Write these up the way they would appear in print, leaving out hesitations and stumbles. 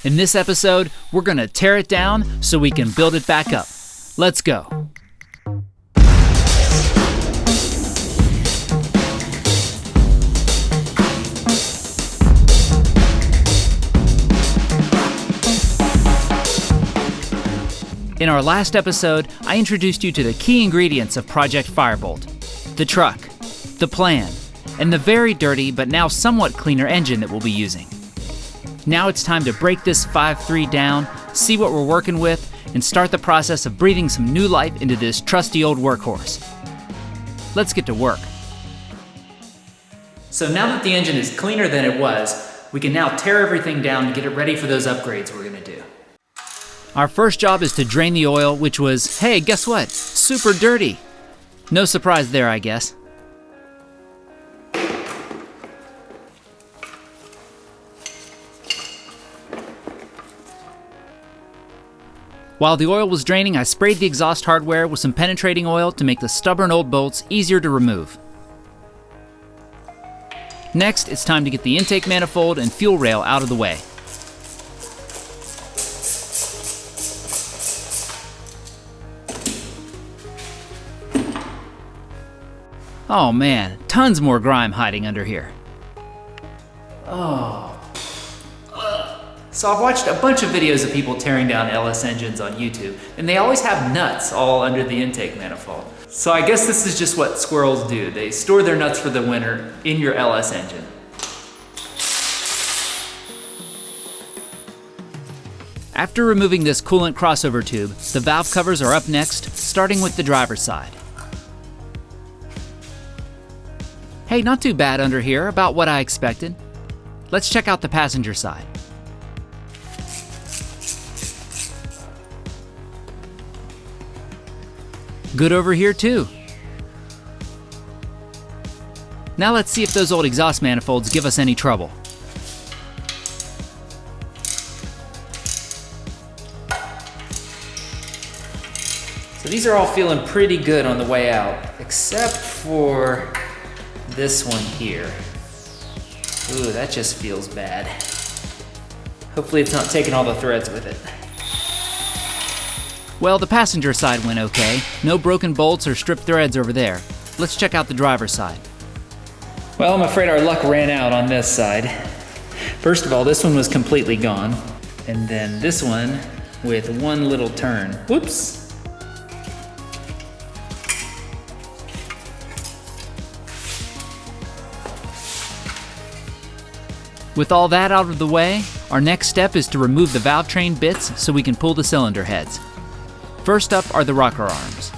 In this episode, we're gonna tear it down so we can build it back up. Let's go. In our last episode, I introduced you to the key ingredients of Project Firebolt: the truck, the plan, and the very dirty but now somewhat cleaner engine that we'll be using. Now it's time to break this 5.3 down, see what we're working with, and start the process of breathing some new life into this trusty old workhorse. Let's get to work. So now that the engine is cleaner than it was, we can now tear everything down and get it ready for those upgrades we're gonna do. Our first job is to drain the oil, which was, hey, guess what? Super dirty. No surprise there, I guess. While the oil was draining, I sprayed the exhaust hardware with some penetrating oil to make the stubborn old bolts easier to remove. Next, it's time to get the intake manifold and fuel rail out of the way. Oh man, tons more grime hiding under here. So I've watched a bunch of videos of people tearing down LS engines on YouTube, and they always have nuts all under the intake manifold. So I guess this is just what squirrels do. They store their nuts for the winter in your LS engine. After removing this coolant crossover tube, the valve covers are up next, starting with the driver's side. Hey, not too bad under here, about what I expected. Let's check out the passenger side. Good over here too. Now let's see if those old exhaust manifolds give us any trouble. So these are all feeling pretty good on the way out, except for this one here. Ooh, that just feels bad. Hopefully it's not taking all the threads with it. Well, the passenger side went okay. No broken bolts or stripped threads over there. Let's check out the driver's side. Well, I'm afraid our luck ran out on this side. First of all, this one was completely gone. And then this one with one little turn. Whoops. With all that out of the way, our next step is to remove the valve train bits so we can pull the cylinder heads. First up are the rocker arms.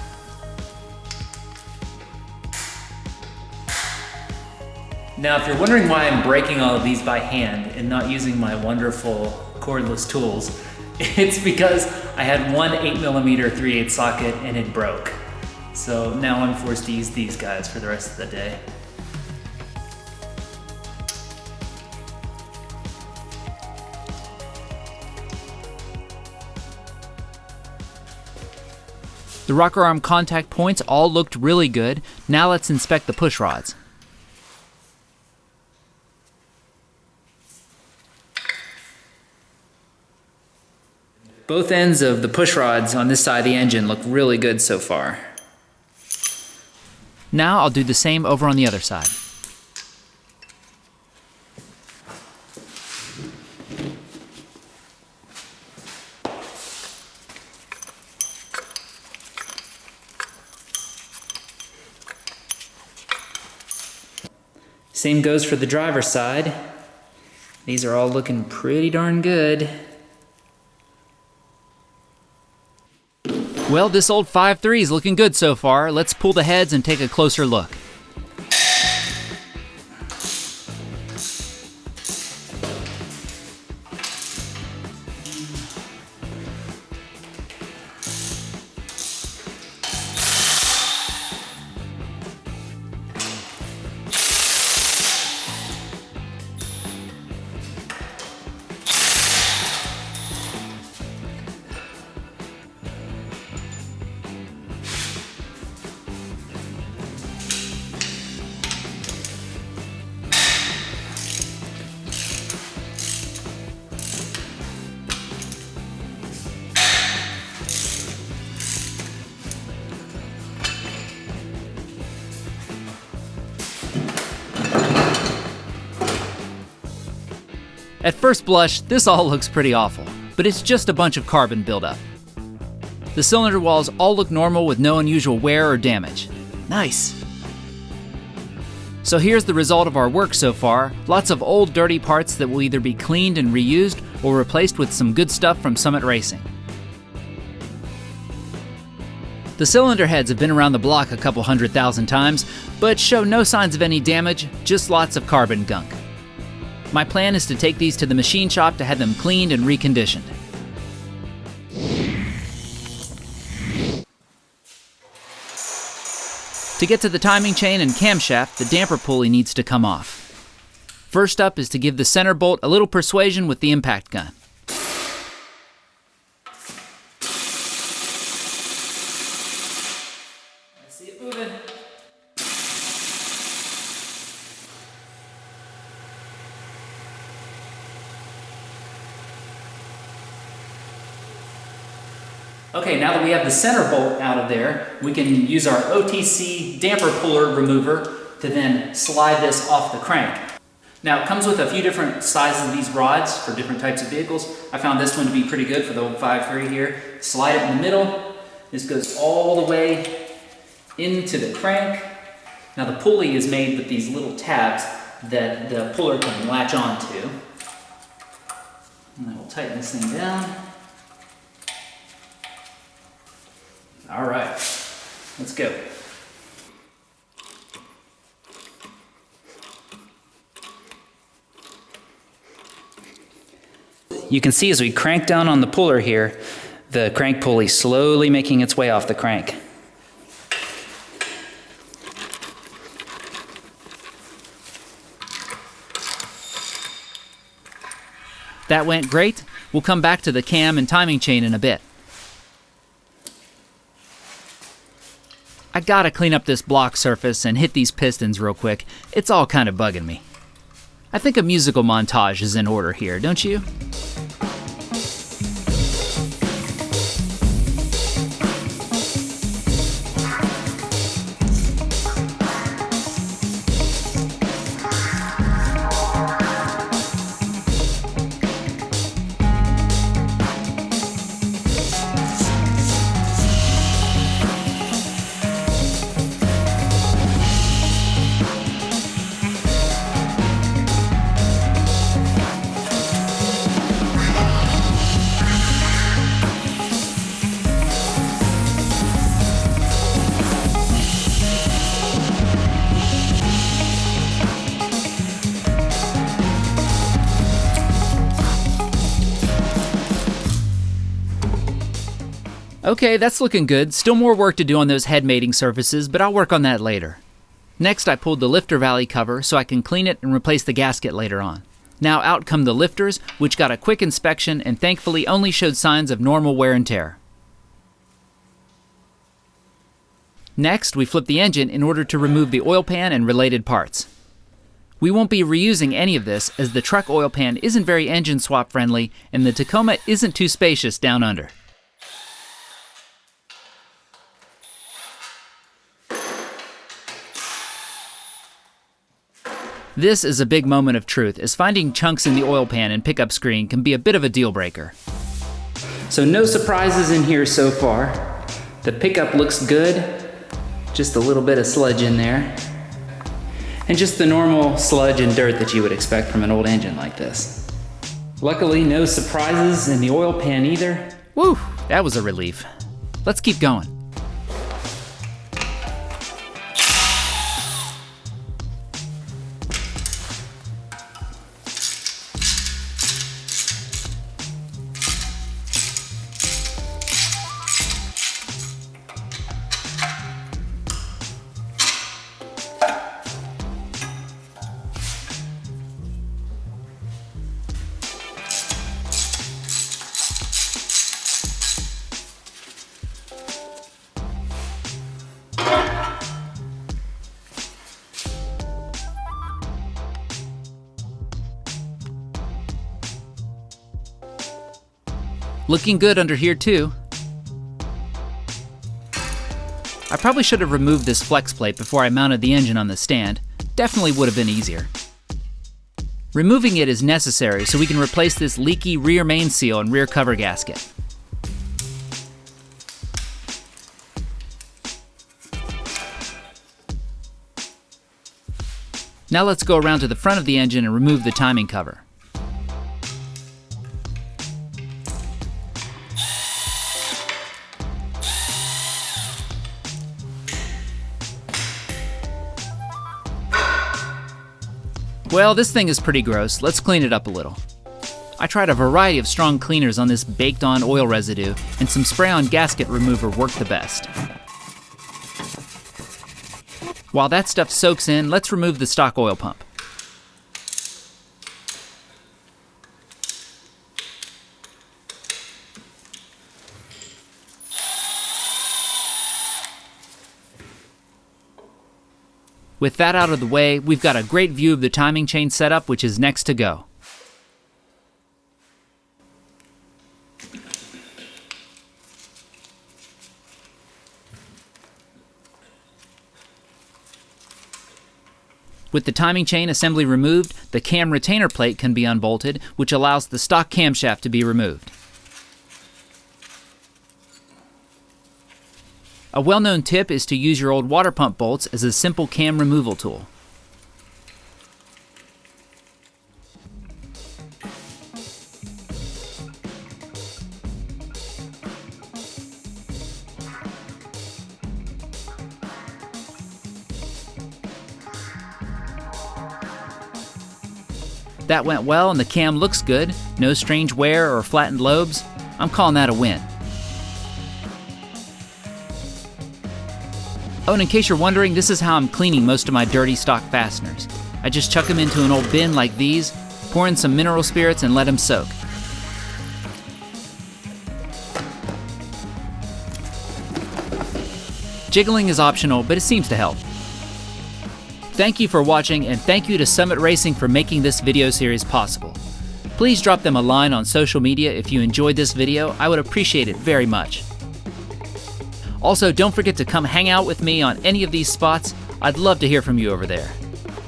Now, if you're wondering why I'm breaking all of these by hand and not using my wonderful cordless tools, it's because I had one 8mm 3/8 socket and it broke. So now I'm forced to use these guys for the rest of the day. The rocker arm contact points all looked really good. Now let's inspect the push rods. Both ends of the push rods on this side of the engine look really good so far. Now I'll do the same over on the other side. Same goes for the driver's side. These are all looking pretty darn good. Well, this old 5.3 is looking good so far. Let's pull the heads and take a closer look. At first blush, this all looks pretty awful, but it's just a bunch of carbon buildup. The cylinder walls all look normal with no unusual wear or damage. Nice. So here's the result of our work so far. Lots of old dirty parts that will either be cleaned and reused or replaced with some good stuff from Summit Racing. The cylinder heads have been around the block a couple 100,000 times, but show no signs of any damage, just lots of carbon gunk. My plan is to take these to the machine shop to have them cleaned and reconditioned. To get to the timing chain and camshaft, the damper pulley needs to come off. First up is to give the center bolt a little persuasion with the impact gun. I see it moving. Okay, now that we have the center bolt out of there, we can use our OTC damper puller remover to then slide this off the crank. Now it comes with a few different sizes of these rods for different types of vehicles. I found this one to be pretty good for the old 5.3 here. Slide it in the middle. This goes all the way into the crank. Now the pulley is made with these little tabs that the puller can latch onto. And then we'll tighten this thing down. All right, let's go. You can see as we crank down on the puller here, the crank pulley slowly making its way off the crank. That went great. We'll come back to the cam and timing chain in a bit. I gotta clean up this block surface and hit these pistons real quick. It's all kind of bugging me. I think a musical montage is in order here, don't you? Okay, that's looking good. Still more work to do on those head mating surfaces, but I'll work on that later. Next, I pulled the lifter valley cover so I can clean it and replace the gasket later on. Now out come the lifters, which got a quick inspection and thankfully only showed signs of normal wear and tear. Next, we flip the engine in order to remove the oil pan and related parts. We won't be reusing any of this as the truck oil pan isn't very engine swap friendly and the Tacoma isn't too spacious down under. This is a big moment of truth, as finding chunks in the oil pan and pickup screen can be a bit of a deal breaker. So no surprises in here so far. The pickup looks good, just a little bit of sludge in there, and just the normal sludge and dirt that you would expect from an old engine like this. Luckily, no surprises in the oil pan either. Woo, that was a relief. Let's keep going. Looking good under here too. I probably should have removed this flex plate before I mounted the engine on the stand. Definitely would have been easier. Removing it is necessary so we can replace this leaky rear main seal and rear cover gasket. Now let's go around to the front of the engine and remove the timing cover. Well, this thing is pretty gross. Let's clean it up a little. I tried a variety of strong cleaners on this baked-on oil residue, and some spray-on gasket remover worked the best. While that stuff soaks in, let's remove the stock oil pump. With that out of the way, we've got a great view of the timing chain setup, which is next to go. With the timing chain assembly removed, the cam retainer plate can be unbolted, which allows the stock camshaft to be removed. A well-known tip is to use your old water pump bolts as a simple cam removal tool. That went well and the cam looks good. No strange wear or flattened lobes. I'm calling that a win. Oh, and in case you're wondering, this is how I'm cleaning most of my dirty stock fasteners. I just chuck them into an old bin like these, pour in some mineral spirits and let them soak. Jiggling is optional, but it seems to help. Thank you for watching, and thank you to Summit Racing for making this video series possible. Please drop them a line on social media if you enjoyed this video. I would appreciate it very much. Also, don't forget to come hang out with me on any of these spots. I'd love to hear from you over there.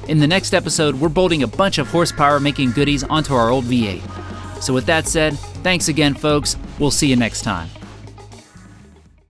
In the next episode, we're bolting a bunch of horsepower making goodies onto our old V8. So with that said, thanks again, folks. We'll see you next time.